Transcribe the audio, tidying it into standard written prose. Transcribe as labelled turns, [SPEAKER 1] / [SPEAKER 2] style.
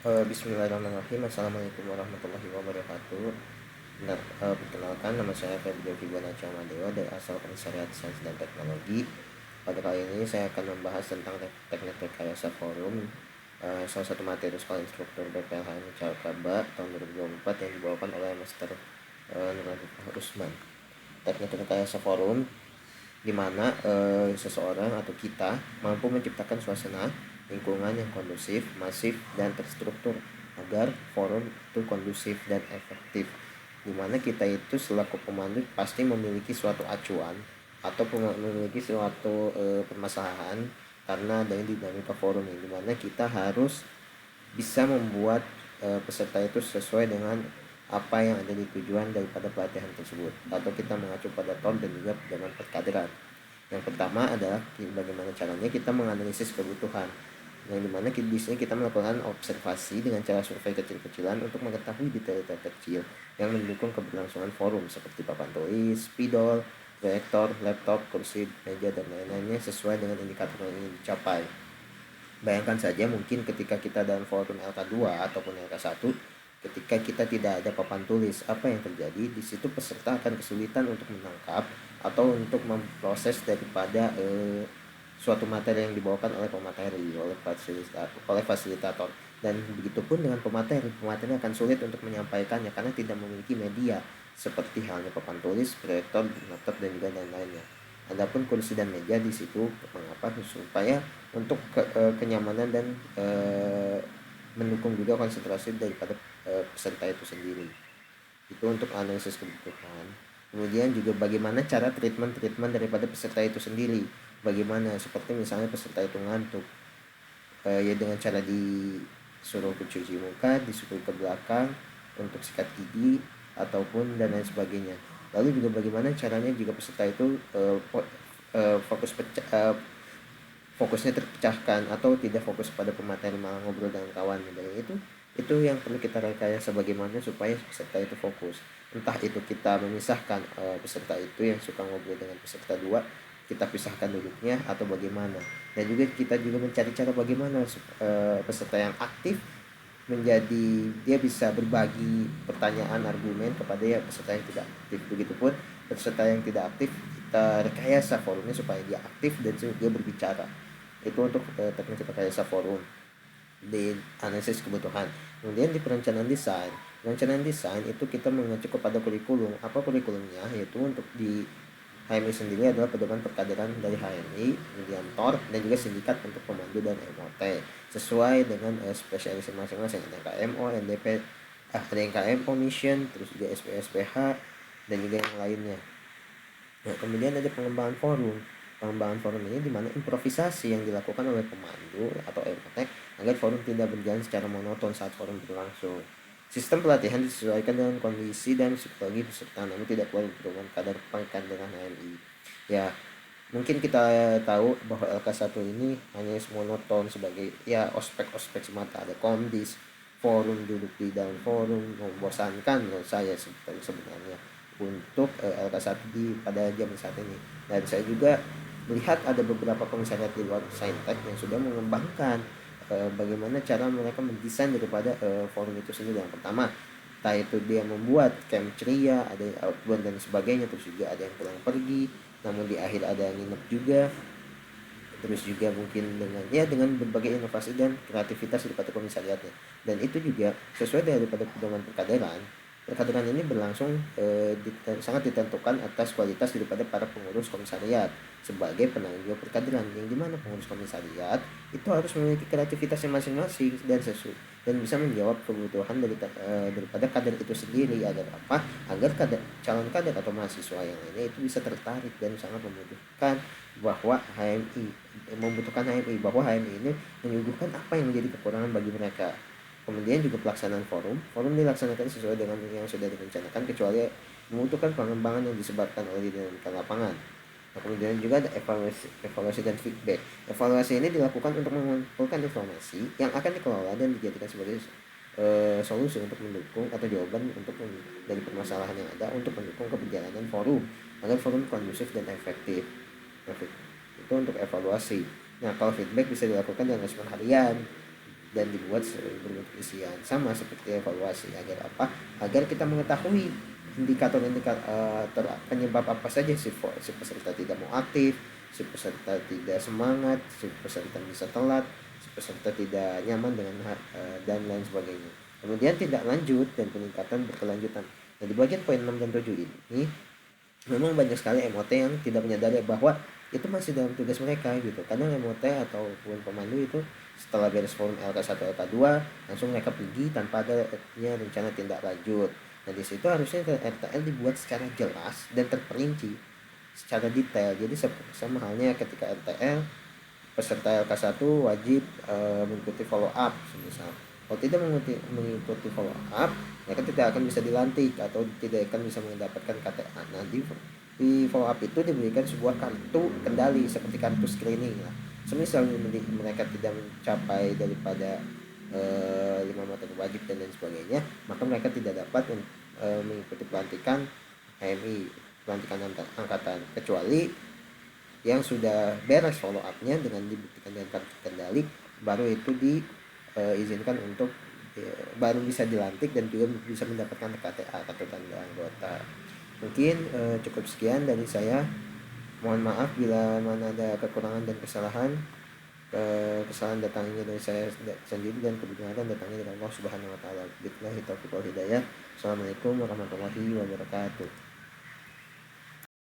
[SPEAKER 1] Bismillahirrahmanirrahim. Assalamualaikum warahmatullahi wabarakatuh. Perkenalkan, nama saya Febrio Fibonacci Amadeo dari Asal Komisariat Sains dan Teknologi. Pada kali ini saya akan membahas tentang teknik rekayasa forum, salah satu materi sekolah instruktur BPLHN Calkaba tahun 2024 yang dibawakan oleh Master Nurul Usman. Teknik rekayasa forum di mana seseorang atau kita mampu menciptakan suasana lingkungan yang kondusif, masif, dan terstruktur agar forum itu kondusif dan efektif. Di mana kita itu selaku pemandu pasti memiliki suatu acuan atau memiliki suatu permasalahan karena adanya dinamika forum ini, di mana kita harus bisa membuat peserta itu sesuai dengan apa yang ada di tujuan daripada pelatihan tersebut, atau kita mengacu pada ton dan juga pedoman perkaderan. Yang pertama adalah bagaimana caranya kita menganalisis kebutuhan, yang dimana di sini kita melakukan observasi dengan cara survei kecil-kecilan untuk mengetahui detail-detail kecil yang mendukung keberlangsungan forum seperti papan tulis, spidol, proyektor, laptop, kursi, meja, dan lain-lainnya sesuai dengan indikator yang ingin dicapai. Bayangkan saja mungkin ketika kita dalam forum LK2 ataupun LK1, ketika kita tidak ada papan tulis, apa yang terjadi? Di situ peserta akan kesulitan untuk menangkap atau untuk memproses daripada suatu materi yang dibawakan oleh pemateri, oleh fasilitator. Dan begitupun dengan pemateri akan sulit untuk menyampaikannya karena tidak memiliki media seperti halnya papan tulis, proyektor, laptop, dan juga lain-lainnya. Adapun kursi dan meja di situ mengapa? Supaya untuk kenyamanan dan mendukung juga konsentrasi daripada peserta itu sendiri. Itu untuk analisis kebutuhan. Kemudian juga bagaimana cara treatment daripada peserta itu sendiri. Bagaimana, seperti misalnya peserta itu ngantuk, ya dengan cara disuruh cuci muka, disuruh ke belakang untuk sikat gigi ataupun dan lain sebagainya. Lalu juga bagaimana caranya jika peserta itu fokusnya terpecahkan atau tidak fokus pada pemateri malah ngobrol dengan kawan. Dan itu yang perlu kita rekayasa bagaimana supaya peserta itu fokus. Entah itu kita memisahkan peserta itu yang suka ngobrol dengan peserta dua, kita pisahkan duduknya atau bagaimana. Dan juga kita juga mencari cara bagaimana peserta yang aktif menjadi dia bisa berbagi pertanyaan, argumen kepada ya peserta yang tidak aktif. Begitupun peserta yang tidak aktif, kita rekayasa forumnya supaya dia aktif dan dia berbicara. Itu untuk teknik rekayasa forum di analisis kebutuhan. Kemudian di perencanaan desain itu kita mengacu kepada kurikulum. Apa kurikulumnya? Yaitu untuk di HMI sendiri adalah pedoman perkaderan dari HMI, kemudian TOR, dan juga sindikat untuk pemandu dan MOT sesuai dengan spesialisasi masing-masing. Ada KMO, NDP, ada yang KMO mission, terus juga SPSPH, dan juga yang lainnya. Nah, kemudian ada pengembangan forum. Pengembangan forum ini dimana improvisasi yang dilakukan oleh pemandu atau MOT agar forum tidak berjalan secara monoton saat forum berlangsung. Sistem pelatihan disesuaikan dengan kondisi dan psikologi peserta, namun tidak perlu berhubungan kadar dengan HMI. Ya, mungkin kita tahu bahwa LK1 ini hanya monoton sebagai ya ospek-ospek semata, ada komdis, forum, duduk di dalam forum, membosankan menurut saya sebenarnya untuk LK1 pada jam saat ini. Dan saya juga melihat ada beberapa komisariat di luar Saintek yang sudah mengembangkan bagaimana cara mereka mendesain daripada forum itu sendiri. Yang pertama, entah itu dia membuat camp ceria, ada outbound dan sebagainya, terus juga ada yang pulang pergi, namun di akhir ada yang nginep juga, terus juga mungkin dengan berbagai inovasi dan kreativitas daripada komisariatnya. Dan itu juga sesuai daripada pedoman perkaderan. Perkaderan ini berlangsung sangat ditentukan atas kualitas daripada para pengurus komisariat sebagai penanggung jawab perkaderan, yang dimana pengurus komisariat itu harus memiliki kreativitasnya masing-masing dan bisa menjawab kebutuhan daripada kader itu sendiri. Agar apa? Agar calon kader atau mahasiswa yang lainnya itu bisa tertarik dan sangat membutuhkan bahwa HMI ini menyuguhkan apa yang menjadi kekurangan bagi mereka. Kemudian juga pelaksanaan forum dilaksanakan sesuai dengan yang sudah direncanakan kecuali membutuhkan pengembangan yang disebarkan oleh dinamika lapangan. Nah, kemudian juga ada evaluasi dan feedback. Evaluasi ini dilakukan untuk mengumpulkan informasi yang akan dikelola dan dijadikan sebagai solusi untuk mendukung atau jawaban dari permasalahan yang ada untuk mendukung keberjalanan forum agar forum kondusif dan efektif. Itu untuk evaluasi. Nah, kalau feedback bisa dilakukan dengan respon harian, dan dibuat berbentuk isian. Sama seperti evaluasi, agar apa? Agar kita mengetahui indikator penyebab apa saja si peserta tidak mau aktif, si peserta tidak semangat, si peserta bisa telat, si peserta tidak nyaman dan lain sebagainya. Kemudian tidak lanjut dan peningkatan berkelanjutan. Nah, di bagian poin 6 dan 7 ini memang banyak sekali MOT yang tidak menyadari bahwa itu masih dalam tugas mereka gitu. Kadang MOT ataupun pemandu itu setelah beres forum LK1 LK2 langsung mereka pergi tanpa adanya rencana tindak lanjut. Nah, di situ harusnya RTL dibuat secara jelas dan terperinci secara detail. Jadi sama halnya ketika RTL, peserta LK1 wajib mengikuti follow up misal. Kalau tidak mengikuti follow up, mereka tidak akan bisa dilantik atau tidak akan bisa mendapatkan KTA. Nah, di follow up itu diberikan sebuah kartu kendali seperti kartu screening lah. Semisal mereka tidak mencapai daripada 5 materi wajib dan lain sebagainya, maka mereka tidak dapat mengikuti pelantikan HMI, pelantikan angkatan, kecuali yang sudah beres follow up-nya dengan dibuktikan dengan kartu kendali, baru itu diizinkan untuk baru bisa dilantik dan juga bisa mendapatkan KTA, kartu tanda anggota. Mungkin cukup sekian dari saya. Mohon maaf bila mana ada kekurangan dan kesalahan. Kesalahan datangnya dari saya sendiri dan kebenaran datangnya dari Allah Subhanahu wa taala. Billahi taufiq wal hidayah. Assalamualaikum warahmatullahi wabarakatuh.